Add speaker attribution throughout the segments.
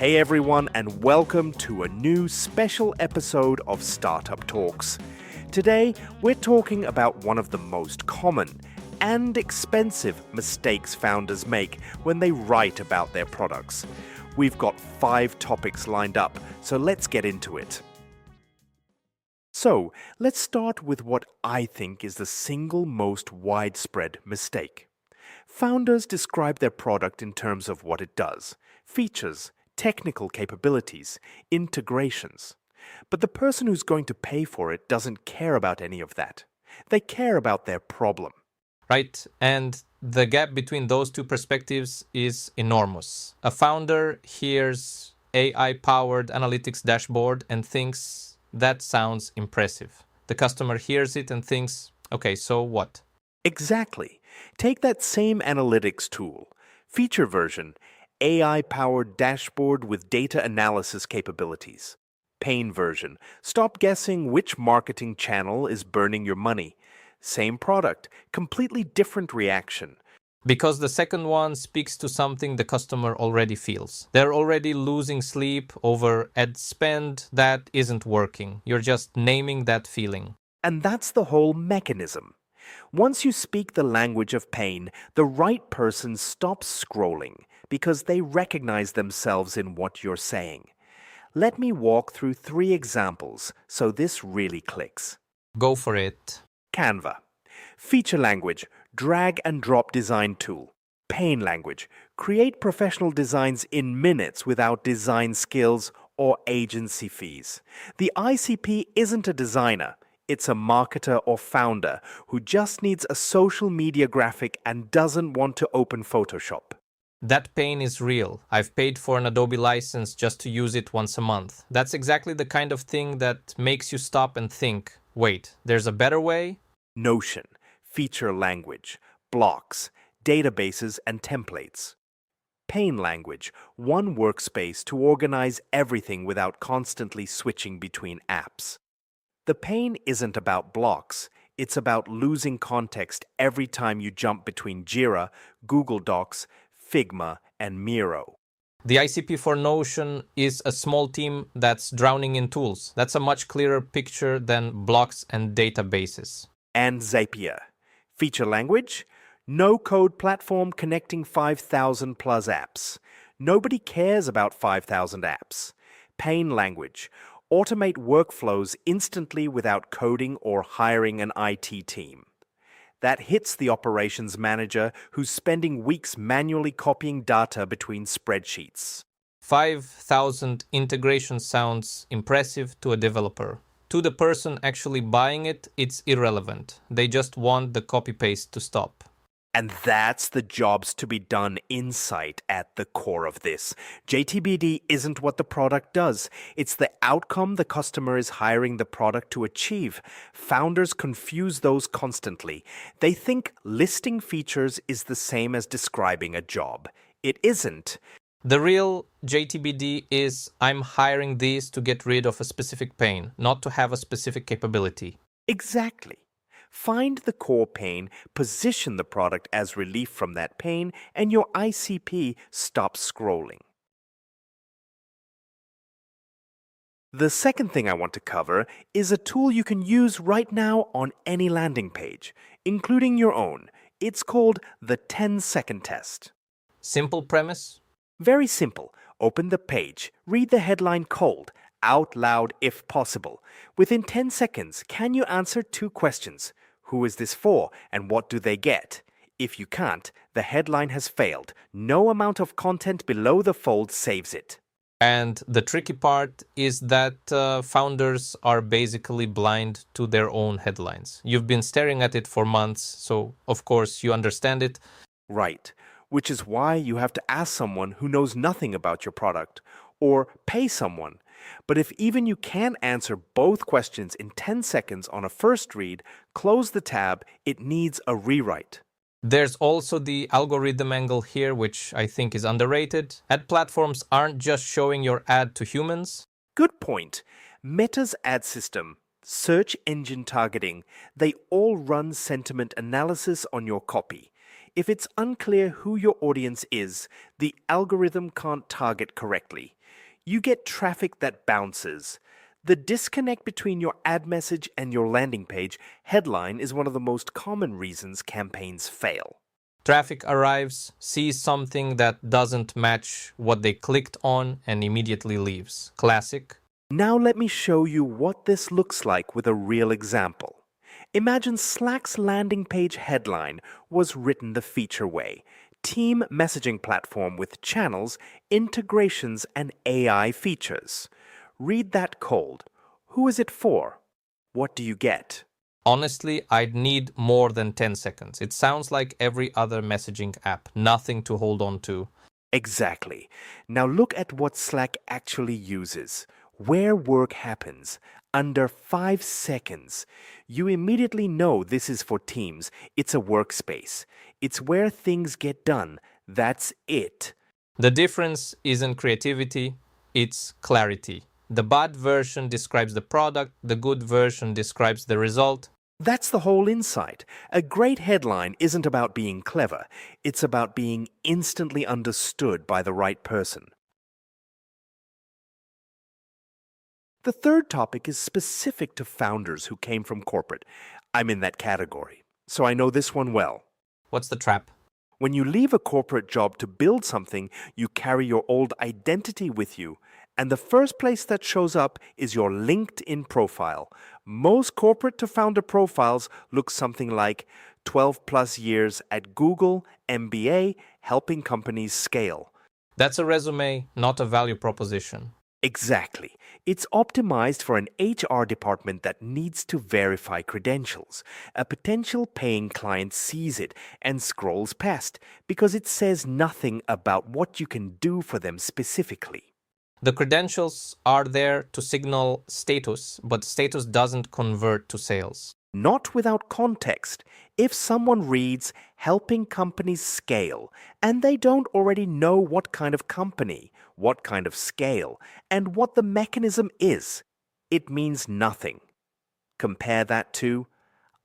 Speaker 1: Hey everyone, and welcome to a new special episode of Startup Talks. Today, we're talking about one of the most common and expensive mistakes founders make when they write about their products. We've got 5 topics lined up, so let's get into it. So, let's start with what I think is the single most widespread mistake. Founders describe their product in terms of what it does, features, technical capabilities, integrations. But the person who's going to pay for it doesn't care about any of that. They care about their problem.
Speaker 2: Right? And the gap between those two perspectives is enormous. A founder hears AI-powered analytics dashboard and thinks that sounds impressive. The customer hears it and thinks, okay, so what?
Speaker 1: Exactly. Take that same analytics tool, feature version, AI-powered dashboard with data analysis capabilities. Pain version, stop guessing which marketing channel is burning your money. Same product, completely different reaction.
Speaker 2: Because the second one speaks to something the customer already feels. They're already losing sleep over ad spend that isn't working. You're just naming that feeling.
Speaker 1: And that's the whole mechanism. Once you speak the language of pain, the right person stops scrolling because they recognize themselves in what you're saying. Let me walk through 3 examples so this really clicks.
Speaker 2: Go for it.
Speaker 1: Canva. Feature language, drag and drop design tool. Pain language, create professional designs in minutes without design skills or agency fees. The ICP isn't a designer. It's a marketer or founder who just needs a social media graphic and doesn't want to open Photoshop.
Speaker 2: That pain is real. I've paid for an Adobe license just to use it once a month. That's exactly the kind of thing that makes you stop and think, wait, there's a better way?
Speaker 1: Notion, feature language, blocks, databases and templates. Pain language, one workspace to organize everything without constantly switching between apps. The pain isn't about blocks, it's about losing context every time you jump between Jira, Google Docs, Figma, and Miro.
Speaker 2: The ICP for Notion is a small team that's drowning in tools. That's a much clearer picture than blocks and databases.
Speaker 1: And Zapier. Feature language, no-code platform connecting 5,000 plus apps. Nobody cares about 5,000 apps. Pain language, automate workflows instantly without coding or hiring an IT team. That hits the operations manager who's spending weeks manually copying data between spreadsheets.
Speaker 2: 5,000 integration sounds impressive to a developer. To the person actually buying it, it's irrelevant. They just want the copy-paste to stop.
Speaker 1: And that's the jobs to be done insight at the core of this. JTBD isn't what the product does. It's the outcome the customer is hiring the product to achieve. Founders confuse those constantly. They think listing features is the same as describing a job. It isn't.
Speaker 2: The real JTBD is I'm hiring these to get rid of a specific pain, not to have a specific capability.
Speaker 1: Exactly. Find the core pain, position the product as relief from that pain, and your ICP stops scrolling. The second thing I want to cover is a tool you can use right now on any landing page, including your own. It's called the 10-second test.
Speaker 2: Simple premise?
Speaker 1: Very simple. Open the page, read the headline cold, out loud if possible. Within 10 seconds, can you answer 2 questions? Who is this for and what do they get? If you can't, the headline has failed. No amount of content below the fold saves it.
Speaker 2: And the tricky part is that founders are basically blind to their own headlines. You've been staring at it for months, so of course you understand it.
Speaker 1: Right, which is why you have to ask someone who knows nothing about your product, or pay someone. But if even you can't answer both questions in 10 seconds on a first read, close the tab, it needs a rewrite.
Speaker 2: There's also the algorithm angle here, which I think is underrated. Ad platforms aren't just showing your ad to humans.
Speaker 1: Good point. Meta's ad system, search engine targeting, they all run sentiment analysis on your copy. If it's unclear who your audience is, the algorithm can't target correctly. You get traffic that bounces. The disconnect between your ad message and your landing page headline is one of the most common reasons campaigns fail.
Speaker 2: Traffic arrives, sees something that doesn't match what they clicked on, and immediately leaves. Classic.
Speaker 1: Now let me show you what this looks like with a real example. Imagine Slack's landing page headline was written the feature way. Team messaging platform with channels, integrations, and AI features. Read that cold. Who is it for? What do you get?
Speaker 2: Honestly, I'd need more than 10 seconds. It sounds like every other messaging app, nothing to hold on to.
Speaker 1: Exactly. Now look at what Slack actually uses. Where work happens. Under 5 seconds. You immediately know this is for teams. It's a workspace. It's where things get done. That's it.
Speaker 2: The difference isn't creativity, it's clarity. The bad version describes the product, the good version describes the result.
Speaker 1: That's the whole insight. A great headline isn't about being clever. It's about being instantly understood by the right person. The third topic is specific to founders who came from corporate. I'm in that category, so I know this one well.
Speaker 2: What's the trap?
Speaker 1: When you leave a corporate job to build something, you carry your old identity with you, and the first place that shows up is your LinkedIn profile. Most corporate to founder profiles look something like 12 plus years at Google, MBA, helping companies scale.
Speaker 2: That's a resume, not a value proposition.
Speaker 1: Exactly. It's optimized for an HR department that needs to verify credentials. A potential paying client sees it and scrolls past because it says nothing about what you can do for them specifically.
Speaker 2: The credentials are there to signal status, but status doesn't convert to sales.
Speaker 1: Not without context. If someone reads helping companies scale and they don't already know what kind of company, what kind of scale, and what the mechanism is, it means nothing. Compare that to,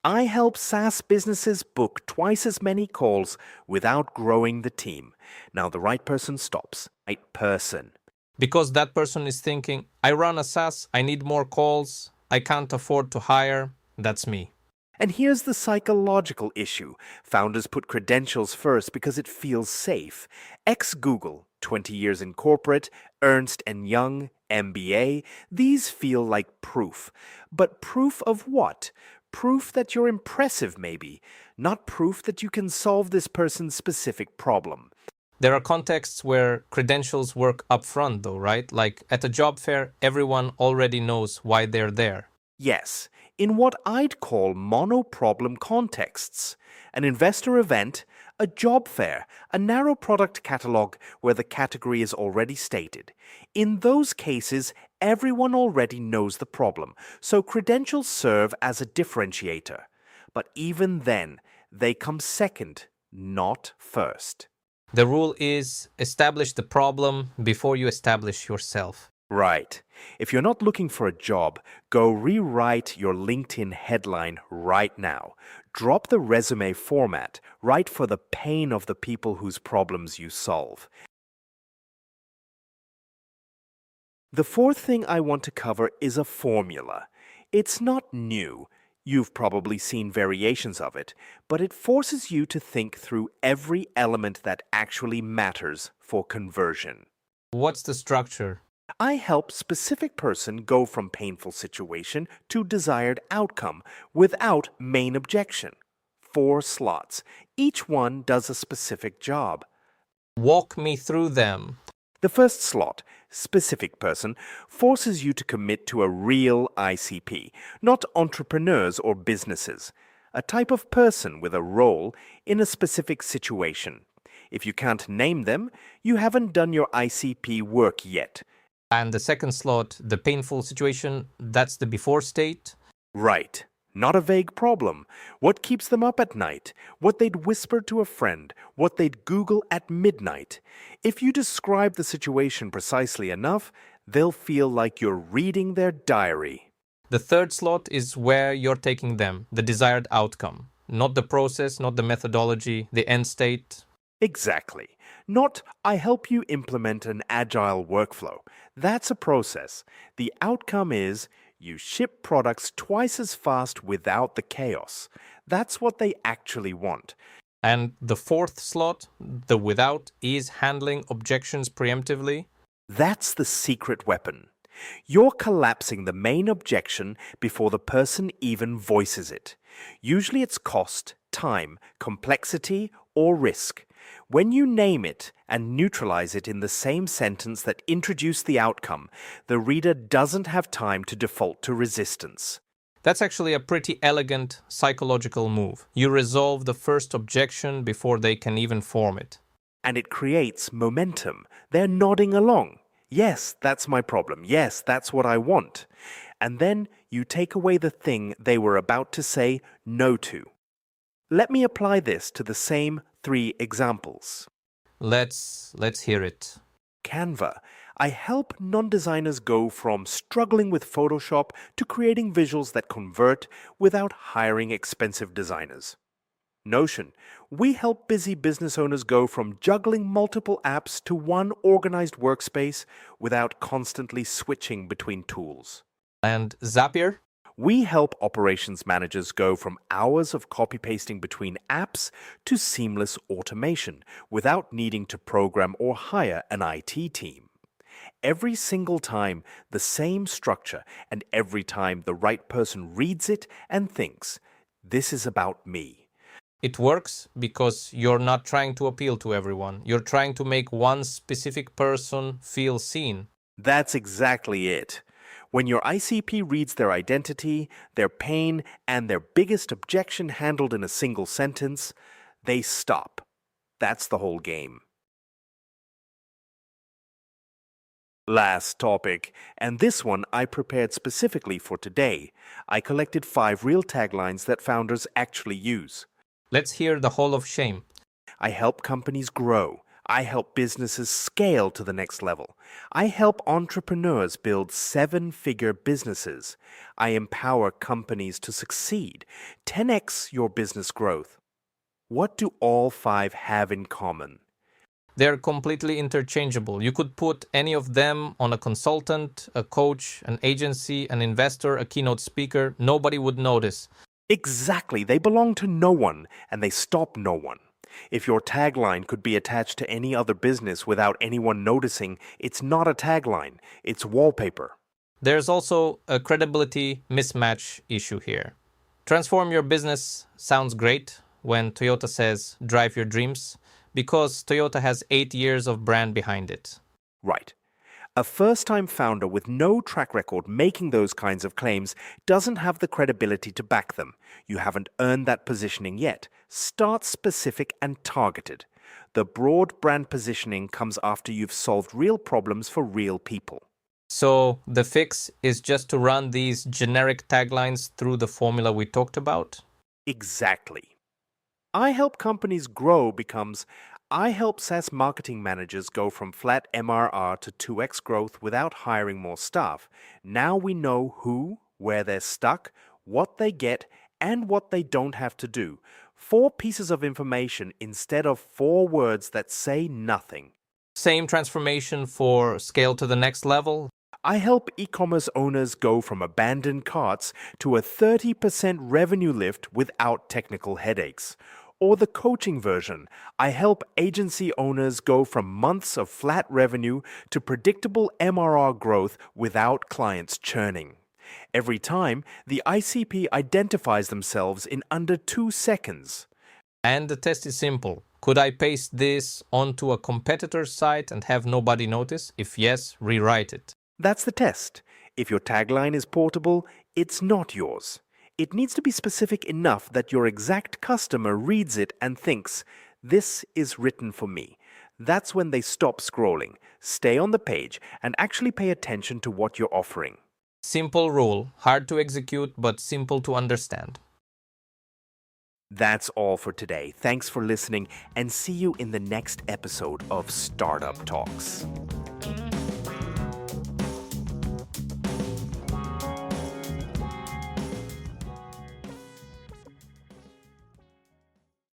Speaker 1: I help SaaS businesses book twice as many calls without growing the team. Now the right person stops. Right person.
Speaker 2: Because that person is thinking, I run a SaaS, I need more calls, I can't afford to hire. That's me.
Speaker 1: And here's the psychological issue. Founders put credentials first because it feels safe. Ex-Google, 20 years in corporate, Ernst & Young, MBA, these feel like proof. But proof of what? Proof that you're impressive, maybe. Not proof that you can solve this person's specific problem.
Speaker 2: There are contexts where credentials work upfront, though, right? Like at a job fair, everyone already knows why they're there.
Speaker 1: Yes, in what I'd call mono-problem contexts. An investor event, a job fair, a narrow product catalog where the category is already stated. In those cases, everyone already knows the problem, so credentials serve as a differentiator. But even then, they come second, not first.
Speaker 2: The rule is establish the problem before you establish yourself.
Speaker 1: Right. If you're not looking for a job, go rewrite your LinkedIn headline right now. Drop the resume format. Write for the pain of the people whose problems you solve. The fourth thing I want to cover is a formula. It's not new. You've probably seen variations of it, but it forces you to think through every element that actually matters for conversion.
Speaker 2: What's the structure?
Speaker 1: I help specific person go from painful situation to desired outcome without main objection. 4 slots. Each one does a specific job.
Speaker 2: Walk me through them.
Speaker 1: The first slot, specific person, forces you to commit to a real ICP, not entrepreneurs or businesses. A type of person with a role in a specific situation. If you can't name them, you haven't done your ICP work yet.
Speaker 2: And the second slot, the painful situation, that's the before state.
Speaker 1: Right. Not a vague problem. What keeps them up at night? What they'd whisper to a friend? What they'd Google at midnight? If you describe the situation precisely enough, they'll feel like you're reading their diary.
Speaker 2: The third slot is where you're taking them, the desired outcome. Not the process, not the methodology, the end state.
Speaker 1: Exactly. Not, I help you implement an agile workflow. That's a process. The outcome is you ship products twice as fast without the chaos. That's what they actually want.
Speaker 2: And the fourth slot, the without, is handling objections preemptively.
Speaker 1: That's the secret weapon. You're collapsing the main objection before the person even voices it. Usually it's cost, time, complexity, or risk. When you name it and neutralize it in the same sentence that introduced the outcome, the reader doesn't have time to default to resistance.
Speaker 2: That's actually a pretty elegant psychological move. You resolve the first objection before they can even form it.
Speaker 1: And it creates momentum. They're nodding along. Yes, that's my problem. Yes, that's what I want. And then you take away the thing they were about to say no to. Let me apply this to the same 3 examples.
Speaker 2: Let's hear it.
Speaker 1: Canva. I help non-designers go from struggling with Photoshop to creating visuals that convert without hiring expensive designers. Notion. We help busy business owners go from juggling multiple apps to one organized workspace without constantly switching between tools.
Speaker 2: And Zapier?
Speaker 1: We help operations managers go from hours of copy-pasting between apps to seamless automation without needing to program or hire an IT team. Every single time, the same structure, and every time the right person reads it and thinks, this is about me.
Speaker 2: It works because you're not trying to appeal to everyone. You're trying to make one specific person feel seen.
Speaker 1: That's exactly it. When your ICP reads their identity, their pain, and their biggest objection handled in a single sentence, they stop. That's the whole game. Last topic, and this one I prepared specifically for today. I collected 5 real taglines that founders actually use.
Speaker 2: Let's hear the Hall of Shame.
Speaker 1: I help companies grow. I help businesses scale to the next level. I help entrepreneurs build 7-figure businesses. I empower companies to succeed. 10x your business growth. What do all 5 have in common?
Speaker 2: They're completely interchangeable. You could put any of them on a consultant, a coach, an agency, an investor, a keynote speaker. Nobody would notice.
Speaker 1: Exactly. They belong to no one, and they stop no one. If your tagline could be attached to any other business without anyone noticing, it's not a tagline, it's wallpaper.
Speaker 2: There's also a credibility mismatch issue here. Transform your business sounds great when Toyota says drive your dreams, because Toyota has 8 years of brand behind it.
Speaker 1: Right. A first-time founder with no track record making those kinds of claims doesn't have the credibility to back them. You haven't earned that positioning yet. Start specific and targeted. The broad brand positioning comes after you've solved real problems for real people.
Speaker 2: So the fix is just to run these generic taglines through the formula we talked about?
Speaker 1: Exactly. I help companies grow becomes I help SaaS marketing managers go from flat MRR to 2x growth without hiring more staff. Now we know who, where they're stuck, what they get, and what they don't have to do. 4 pieces of information instead of 4 words that say nothing.
Speaker 2: Same transformation for scale to the next level?
Speaker 1: I help e-commerce owners go from abandoned carts to a 30% revenue lift without technical headaches. Or the coaching version, I help agency owners go from months of flat revenue to predictable MRR growth without clients churning. Every time, the ICP identifies themselves in under 2 seconds.
Speaker 2: And the test is simple. Could I paste this onto a competitor's site and have nobody notice? If yes, rewrite it.
Speaker 1: That's the test. If your tagline is portable, it's not yours. It needs to be specific enough that your exact customer reads it and thinks, this is written for me. That's when they stop scrolling, stay on the page, and actually pay attention to what you're offering.
Speaker 2: Simple rule, hard to execute, but simple to understand.
Speaker 1: That's all for today. Thanks for listening, and see you in the next episode of Startup Talks.